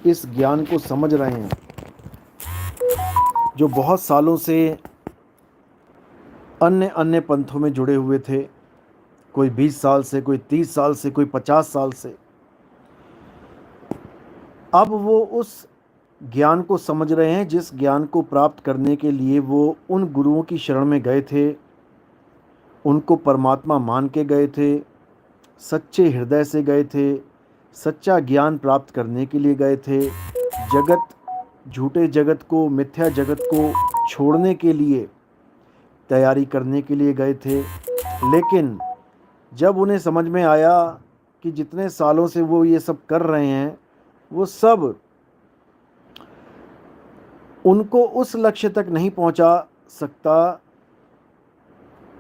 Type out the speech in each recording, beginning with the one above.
इस ज्ञान को समझ रहे हैं, जो बहुत सालों से अन्य अन्य पंथों में जुड़े हुए थे, कोई 20 साल से, कोई 30 साल से, कोई 50 साल से, अब वो उस ज्ञान को समझ रहे हैं जिस ज्ञान को प्राप्त करने के लिए वो उन गुरुओं की शरण में गए थे, उनको परमात्मा मान के गए थे, सच्चे हृदय से गए थे, सच्चा ज्ञान प्राप्त करने के लिए गए थे, जगत, झूठे जगत को, मिथ्या जगत को छोड़ने के लिए तैयारी करने के लिए गए थे। लेकिन जब उन्हें समझ में आया कि जितने सालों से वो ये सब कर रहे हैं, वो सब उनको उस लक्ष्य तक नहीं पहुंचा सकता,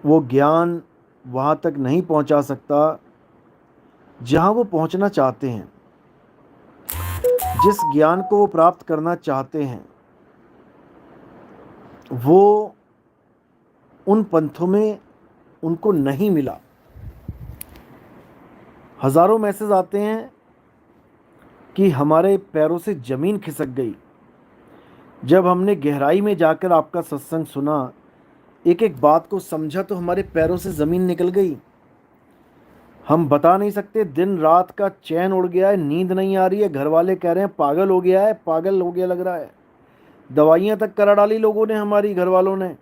वो ज्ञान वहाँ तक नहीं पहुंचा सकता जहाँ वो पहुंचना चाहते हैं। जिस ज्ञान को वो प्राप्त करना चाहते हैं वो उन पंथों में उनको नहीं मिला। हज़ारों मैसेज आते हैं कि हमारे पैरों से ज़मीन खिसक गई। जब हमने गहराई में जाकर आपका सत्संग सुना, एक एक बात को समझा, तो हमारे पैरों से ज़मीन निकल गई। हम बता नहीं सकते, दिन रात का चैन उड़ गया है, नींद नहीं आ रही है, घर वाले कह रहे हैं पागल हो गया है, पागल हो गया लग रहा है। दवाइयाँ तक करा डाली लोगों ने, हमारी घर वालों ने।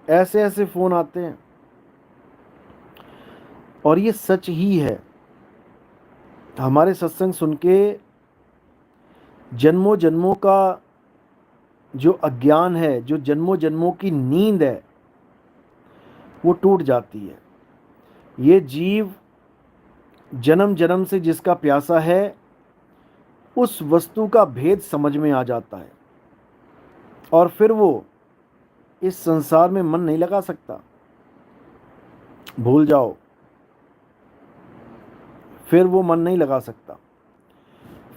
ऐसे ऐसे फ़ोन आते हैं और ये सच ही है। हमारे सत्संग सुन के जन्मों जन्मों का जो अज्ञान है, जो जन्मों जन्मों की नींद है, वो टूट जाती है। ये जीव जन्म जन्म से जिसका प्यासा है, उस वस्तु का भेद समझ में आ जाता है और फिर वो इस संसार में मन नहीं लगा सकता। भूल जाओ, फिर वो मन नहीं लगा सकता।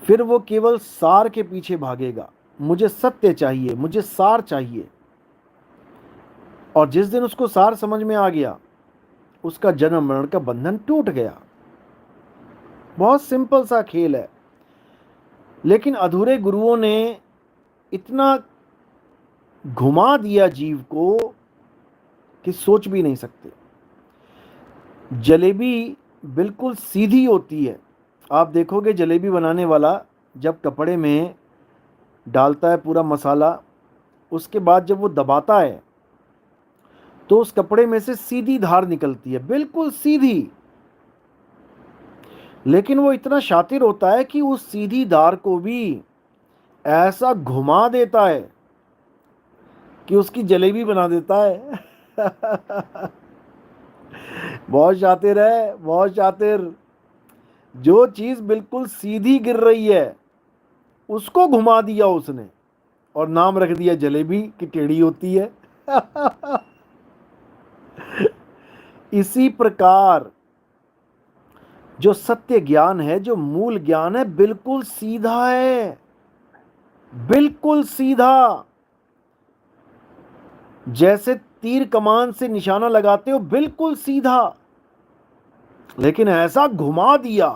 फिर वो केवल सार के पीछे भागेगा, मुझे सत्य चाहिए, मुझे सार चाहिए। और जिस दिन उसको सार समझ में आ गया, उसका जन्म मरण का बंधन टूट गया। बहुत सिंपल सा खेल है। लेकिन अधूरे गुरुओं ने इतना घुमा दिया जीव को कि सोच भी नहीं सकते। जलेबी बिल्कुल सीधी होती है। आप देखोगे जलेबी बनाने वाला जब कपड़े में डालता है पूरा मसाला, उसके बाद जब वो दबाता है तो उस कपड़े में से सीधी धार निकलती है, बिल्कुल सीधी। लेकिन वो इतना शातिर होता है कि उस सीधी धार को भी ऐसा घुमा देता है कि उसकी जलेबी बना देता है। बहुत शातिर है, बहुत शातिर। जो चीज बिल्कुल सीधी गिर रही है उसको घुमा दिया उसने और नाम रख दिया जलेबी कि टेढ़ी होती है। इसी प्रकार जो सत्य ज्ञान है, जो मूल ज्ञान है, बिल्कुल सीधा है, बिल्कुल सीधा। जैसे तीर कमान से निशाना लगाते हो, बिल्कुल सीधा। लेकिन ऐसा घुमा दिया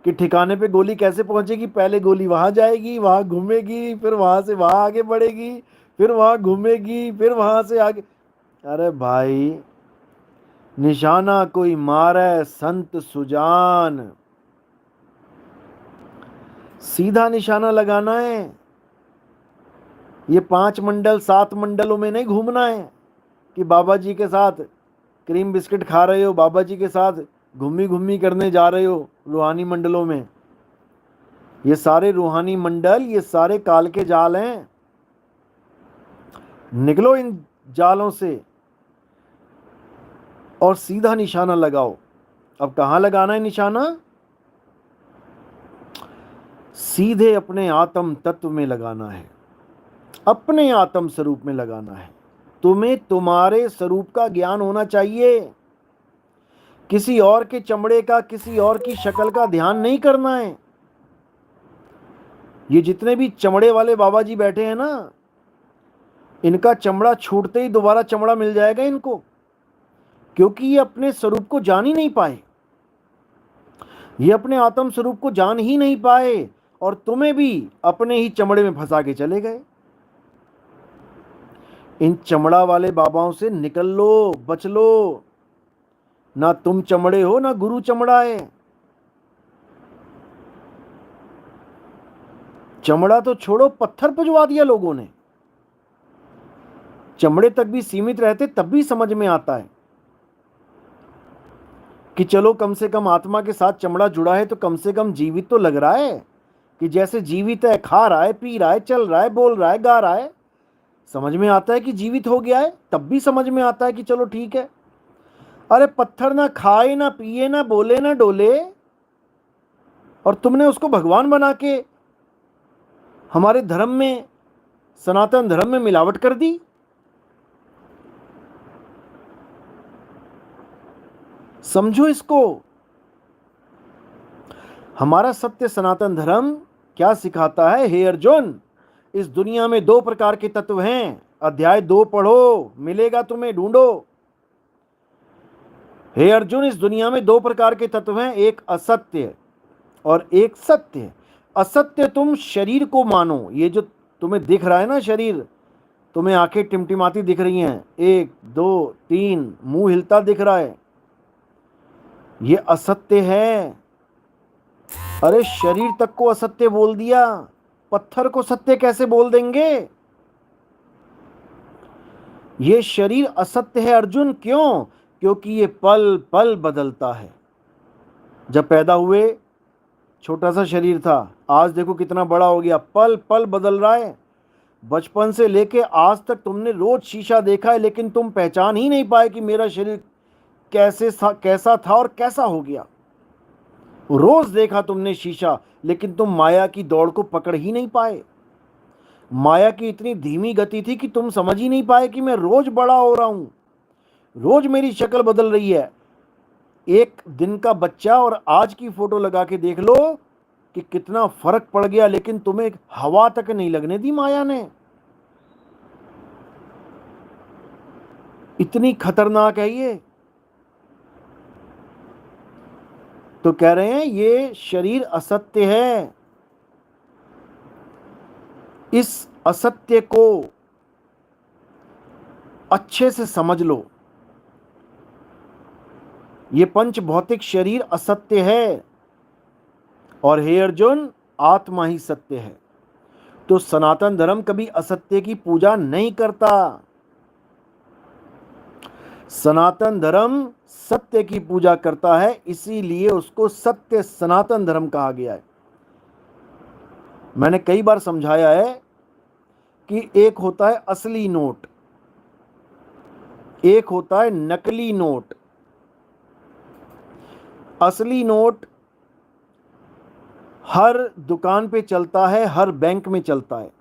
कि ठिकाने पे गोली कैसे पहुंचेगी, पहले गोली वहां जाएगी, वहां घूमेगी, फिर वहां से वहां आगे बढ़ेगी, फिर वहां घूमेगी, फिर वहां से आगे। अरे भाई, निशाना कोई मारे संत सुजान, सीधा निशाना लगाना है। ये 5 मंडल 7 मंडलों में नहीं घूमना है कि बाबा जी के साथ क्रीम बिस्किट खा रहे हो, बाबा जी के साथ घूमी घूमी करने जा रहे हो रूहानी मंडलों में। ये सारे रूहानी मंडल, ये सारे काल के जाल हैं। निकलो इन जालों से और सीधा निशाना लगाओ। अब कहाँ लगाना है निशाना? सीधे अपने आत्म तत्व में लगाना है, अपने आत्म स्वरूप में लगाना है। तुम्हें तुम्हारे स्वरूप का ज्ञान होना चाहिए। किसी और के चमड़े का, किसी और की शक्ल का ध्यान नहीं करना है। ये जितने भी चमड़े वाले बाबा जी बैठे हैं ना, इनका चमड़ा छूटते ही दोबारा चमड़ा मिल जाएगा इनको, क्योंकि ये अपने स्वरूप को जान ही नहीं पाए। ये अपने आत्म स्वरूप को जान ही नहीं पाए और तुम्हें भी अपने ही चमड़े में फंसा के चले गए। इन चमड़ा वाले बाबाओं से निकल लो, बच लो। ना तुम चमड़े हो ना गुरु चमड़ा है। चमड़ा तो छोड़ो, पत्थर पुजवा दिया लोगों ने। चमड़े तक भी सीमित रहते तब भी समझ में आता है कि चलो कम से कम आत्मा के साथ चमड़ा जुड़ा है तो कम से कम जीवित तो लग रहा है, कि जैसे जीवित है, खा रहा है, पी रहा है, चल रहा है, बोल रहा है, गा रहा है। समझ में आता है कि जीवित हो गया है, तब भी समझ में आता है कि चलो ठीक है। अरे पत्थर ना खाए, ना पिए, ना बोले, ना डोले, और तुमने उसको भगवान बना के हमारे धर्म में, सनातन धर्म में मिलावट कर दी। समझो इसको। हमारा सत्य सनातन धर्म क्या सिखाता है? हे अर्जुन, इस दुनिया में दो प्रकार के तत्व हैं। अध्याय 2 पढ़ो, मिलेगा तुम्हें, ढूंढो। हे अर्जुन, इस दुनिया में दो प्रकार के तत्व हैं, एक असत्य और एक सत्य। असत्य तुम शरीर को मानो, ये जो तुम्हें दिख रहा है ना शरीर, तुम्हें आंखें टिमटिमाती दिख रही हैं, 1 2 3, मुंह हिलता दिख रहा है, ये असत्य है। अरे शरीर तक को असत्य बोल दिया, पत्थर को सत्य कैसे बोल देंगे? ये शरीर असत्य है अर्जुन। क्यों? क्योंकि ये पल पल बदलता है। जब पैदा हुए छोटा सा शरीर था, आज देखो कितना बड़ा हो गया, पल पल बदल रहा है। बचपन से लेके आज तक तुमने रोज शीशा देखा है, लेकिन तुम पहचान ही नहीं पाए कि मेरा शरीर कैसा था और कैसा हो गया। रोज देखा तुमने शीशा, लेकिन तुम माया की दौड़ को पकड़ ही नहीं पाए। माया की इतनी धीमी गति थी कि तुम समझ ही नहीं पाए कि मैं रोज बड़ा हो रहा हूं, रोज मेरी शक्ल बदल रही है। एक दिन का बच्चा और आज की फोटो लगा के देख लो कि कितना फर्क पड़ गया, लेकिन तुम्हें हवा तक नहीं लगने दी माया ने। इतनी खतरनाक है ये। तो कह रहे हैं ये शरीर असत्य है। इस असत्य को अच्छे से समझ लो। ये पंच भौतिक शरीर असत्य है, और हे अर्जुन, आत्मा ही सत्य है। तो सनातन धर्म कभी असत्य की पूजा नहीं करता। सनातन धर्म सत्य की पूजा करता है, इसीलिए उसको सत्य सनातन धर्म कहा गया है। मैंने कई बार समझाया है कि एक होता है असली नोट, एक होता है नकली नोट। असली नोट हर दुकान पे चलता है, हर बैंक में चलता है।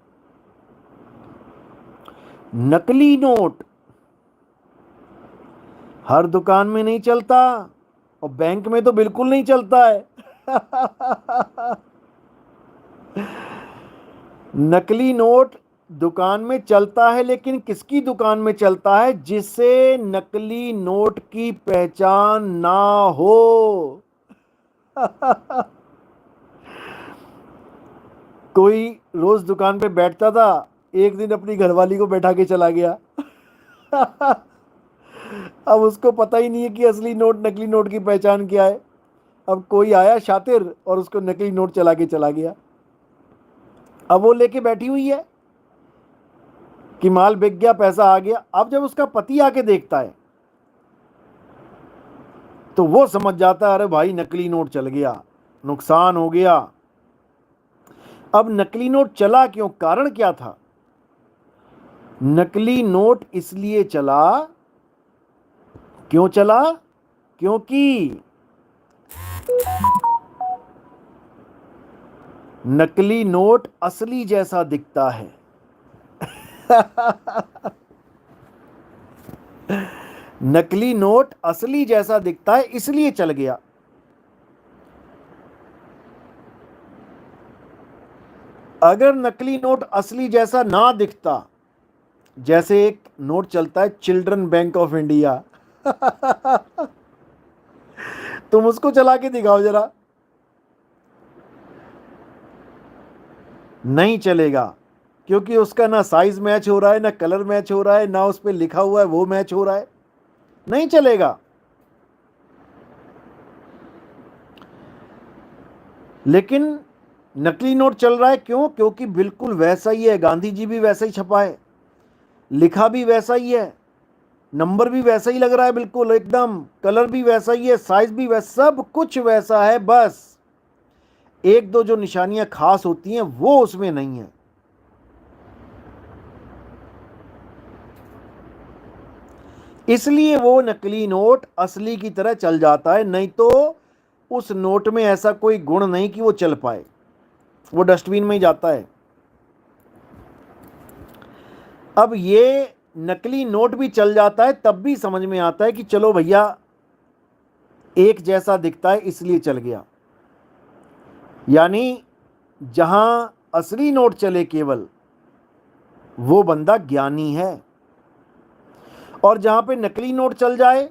नकली नोट हर दुकान में नहीं चलता, और बैंक में तो बिल्कुल नहीं चलता है। नकली नोट दुकान में चलता है, लेकिन किसकी दुकान में चलता है? जिसे नकली नोट की पहचान ना हो। कोई रोज दुकान पे बैठता था, एक दिन अपनी घरवाली को बैठा के चला गया। अब उसको पता ही नहीं है कि असली नोट नकली नोट की पहचान क्या है। अब कोई आया शातिर और उसको नकली नोट चला के चला गया। अब वो लेके बैठी हुई है कि माल बिक गया, पैसा आ गया। अब जब उसका पति आके देखता है तो वो समझ जाता है, अरे भाई नकली नोट चल गया, नुकसान हो गया। अब नकली नोट चला क्यों? कारण क्या था? नकली नोट इसलिए चला, क्यों चला? क्योंकि नकली नोट असली जैसा दिखता है। नकली नोट असली जैसा दिखता है, इसलिए चल गया। अगर नकली नोट असली जैसा ना दिखता, जैसे एक नोट चलता है चिल्ड्रन बैंक ऑफ इंडिया, तुम उसको चला के दिखाओ जरा। नहीं चलेगा, क्योंकि उसका ना साइज मैच हो रहा है, ना कलर मैच हो रहा है, ना उस पर लिखा हुआ है वो मैच हो रहा है, नहीं चलेगा। लेकिन नकली नोट चल रहा है, क्यों? क्योंकि बिल्कुल वैसा ही है, गांधी जी भी वैसा ही छपा है, लिखा भी वैसा ही है, नंबर भी वैसा ही लग रहा है, बिल्कुल एकदम, कलर भी वैसा ही है, साइज भी वैसा, सब कुछ वैसा है, बस एक दो जो निशानियां खास होती हैं वो उसमें नहीं है। इसलिए वो नकली नोट असली की तरह चल जाता है, नहीं तो उस नोट में ऐसा कोई गुण नहीं कि वो चल पाए, वो डस्टबिन में ही जाता है। अब ये नकली नोट भी चल जाता है, तब भी समझ में आता है कि चलो भैया एक जैसा दिखता है इसलिए चल गया। यानी जहां असली नोट चले केवल, वो बंदा ज्ञानी है, और जहां पे नकली नोट चल जाए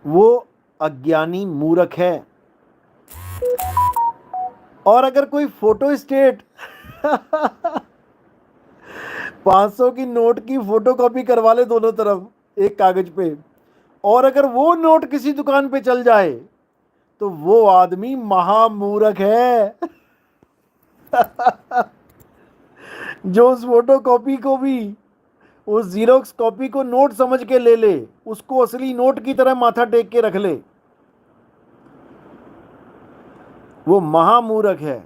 वो अज्ञानी मूर्ख है। और अगर कोई फोटो स्टेट 500 की नोट की फोटो कॉपी करवा ले दोनों तरफ एक कागज पे, और अगर वो नोट किसी दुकान पे चल जाए तो वो आदमी महामूर्ख है। जो उस फोटो कॉपी को भी, उस जीरोक्स कॉपी को नोट समझ के ले ले, उसको असली नोट की तरह माथा टेक के रख ले, वो महामूर्ख है।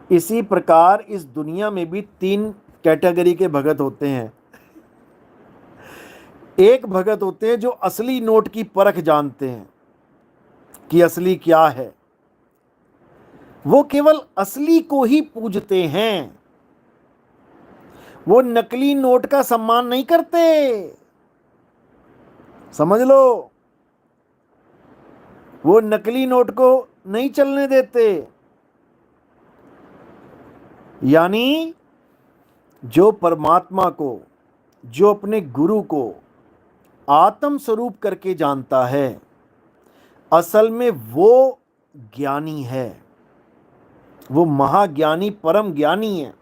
इसी प्रकार इस दुनिया में भी तीन कैटेगरी के भगत होते हैं। एक भगत होते हैं जो असली नोट की परख जानते हैं कि असली क्या है, वो केवल असली को ही पूजते हैं, वो नकली नोट का सम्मान नहीं करते, समझ लो, वो नकली नोट को नहीं चलने देते। यानी जो परमात्मा को, जो अपने गुरु को आत्म स्वरूप करके जानता है, असल में वो ज्ञानी है, वो महाज्ञानी परम ज्ञानी है।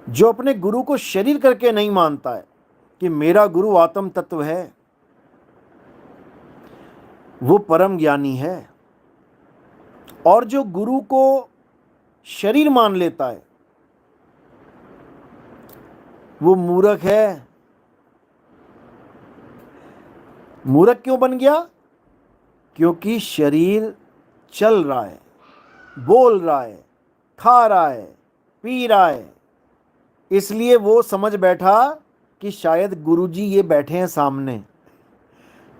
जो अपने गुरु को शरीर करके नहीं मानता है कि मेरा गुरु आत्म तत्व है, वो परम ज्ञानी है। और जो गुरु को शरीर मान लेता है वो मूर्ख है। मूर्ख क्यों बन गया? क्योंकि शरीर चल रहा है, बोल रहा है, खा रहा है, पी रहा है, इसलिए वो समझ बैठा कि शायद गुरुजी ये बैठे हैं सामने।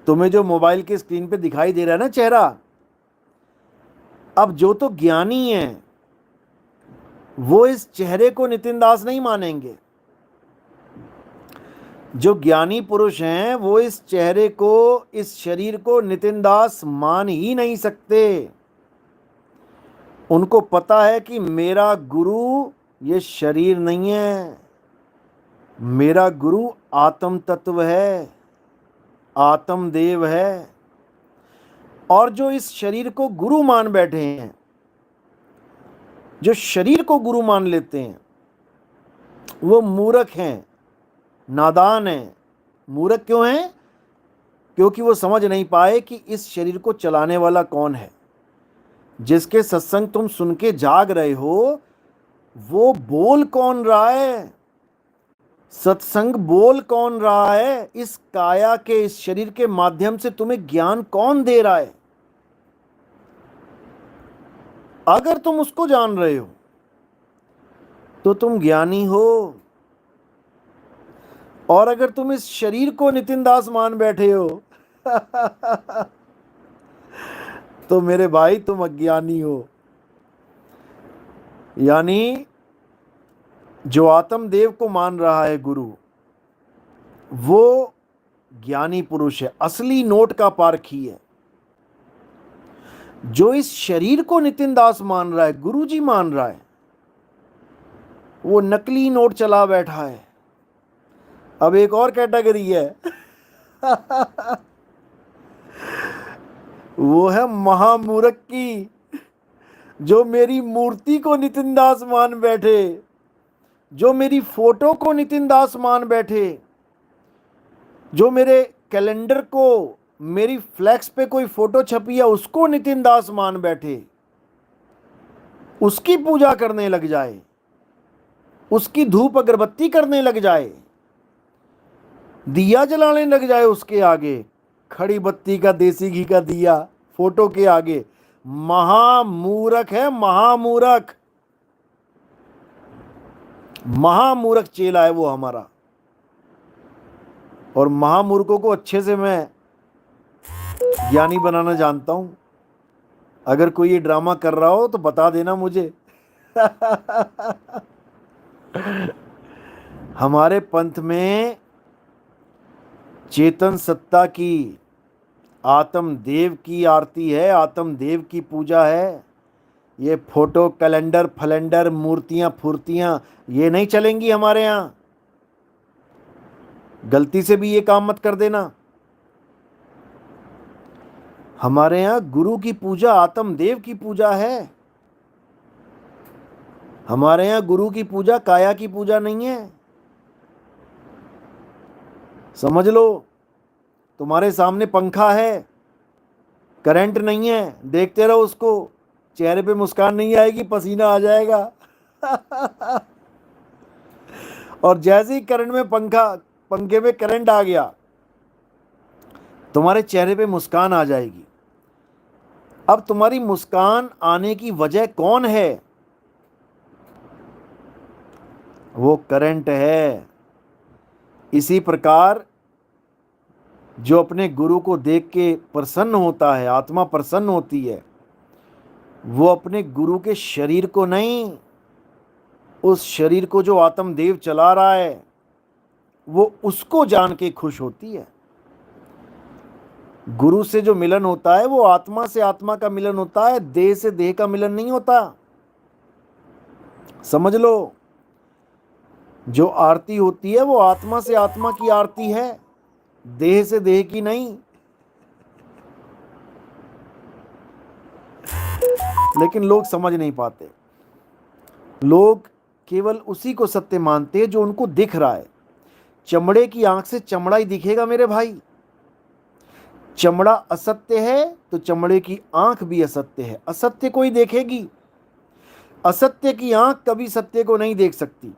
तुम्हें जो मोबाइल के स्क्रीन पे दिखाई दे रहा है ना चेहरा, अब जो तो ज्ञानी है वो इस चेहरे को नितिन दास नहीं मानेंगे। जो ज्ञानी पुरुष हैं वो इस चेहरे को, इस शरीर को नितिन दास मान ही नहीं सकते। उनको पता है कि मेरा गुरु ये शरीर नहीं है, मेरा गुरु आत्म तत्व है, आत्म देव है। और जो इस शरीर को गुरु मान बैठे हैं, जो शरीर को गुरु मान लेते हैं, वो मूर्ख हैं, नादान हैं। मूर्ख क्यों हैं? क्योंकि वो समझ नहीं पाए कि इस शरीर को चलाने वाला कौन है। जिसके सत्संग तुम सुन के जाग रहे हो वो बोल कौन रहा है? सत्संग बोल कौन रहा है? इस काया के, इस शरीर के माध्यम से तुम्हें ज्ञान कौन दे रहा है? अगर तुम उसको जान रहे हो तो तुम ज्ञानी हो, और अगर तुम इस शरीर को नितिन दास मान बैठे हो तो मेरे भाई तुम अज्ञानी हो। यानी जो आत्मदेव को मान रहा है गुरु, वो ज्ञानी पुरुष है, असली नोट का पारखी है। जो इस शरीर को नितिन दास मान रहा है, गुरुजी मान रहा है, वो नकली नोट चला बैठा है। अब एक और कैटेगरी है वो है महामूर्ख की। जो मेरी मूर्ति को नितिन दास मान बैठे, जो मेरी फोटो को नितिन दास मान बैठे, जो मेरे कैलेंडर को, मेरी फ्लैक्स पे कोई फोटो छपी है उसको नितिन दास मान बैठे, उसकी पूजा करने लग जाए, उसकी धूप अगरबत्ती करने लग जाए, दिया जलाने लग जाए उसके आगे, खड़ी बत्ती का देसी घी का दिया फोटो के आगे, महामूर्ख है, महामूर्ख, महामूर्ख चेला है वो हमारा। और महामूर्खों को अच्छे से मैं ज्ञानी बनाना जानता हूं। अगर कोई ये ड्रामा कर रहा हो तो बता देना मुझे। हमारे पंथ में चेतन सत्ता की, आत्म देव की आरती है, आत्म देव की पूजा है। ये फोटो कैलेंडर फलेंडर मूर्तियां फूर्तियां ये नहीं चलेंगी हमारे यहाँ। गलती से भी ये काम मत कर देना। हमारे यहाँ गुरु की पूजा आत्म देव की पूजा है। हमारे यहाँ गुरु की पूजा काया की पूजा नहीं है। समझ लो, तुम्हारे सामने पंखा है, करंट नहीं है, देखते रहो उसको, चेहरे पे मुस्कान नहीं आएगी, पसीना आ जाएगा। और जैसे ही करंट में पंखे में करंट आ गया, तुम्हारे चेहरे पे मुस्कान आ जाएगी। अब तुम्हारी मुस्कान आने की वजह कौन है? वो करंट है। इसी प्रकार जो अपने गुरु को देख के प्रसन्न होता है, आत्मा प्रसन्न होती है, वो अपने गुरु के शरीर को नहीं, उस शरीर को जो आत्मदेव चला रहा है वो उसको जान के खुश होती है। गुरु से जो मिलन होता है वो आत्मा से आत्मा का मिलन होता है, देह से देह का मिलन नहीं होता। समझ लो, जो आरती होती है वो आत्मा से आत्मा की आरती है, देह से देह की नहीं। लेकिन लोग समझ नहीं पाते। लोग केवल उसी को सत्य मानते हैं जो उनको दिख रहा है। चमड़े की आंख से चमड़ा ही दिखेगा मेरे भाई। चमड़ा असत्य है तो चमड़े की आंख भी असत्य है, असत्य को ही देखेगी। असत्य की आंख कभी सत्य को नहीं देख सकती।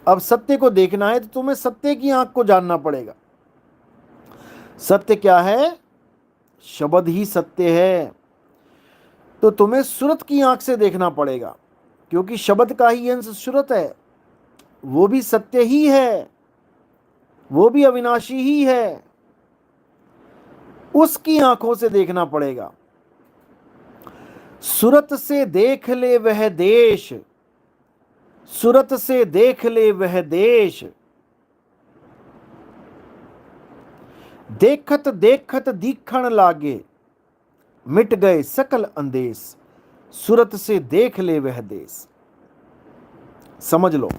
अब सत्य को देखना है तो तुम्हें सत्य की आंख को जानना पड़ेगा। सत्य क्या है? शब्द ही सत्य है। तो तुम्हें सूरत की आंख से देखना पड़ेगा, क्योंकि शब्द का ही अंश सूरत है, वो भी सत्य ही है, वो भी अविनाशी ही है। उसकी आंखों से देखना पड़ेगा। सूरत से देख ले वह देश, सूरत से देख ले वह देश, देखत देखत दीखण लागे, मिट गए सकल अंदेश, सूरत से देख ले वह देश। समझ लो।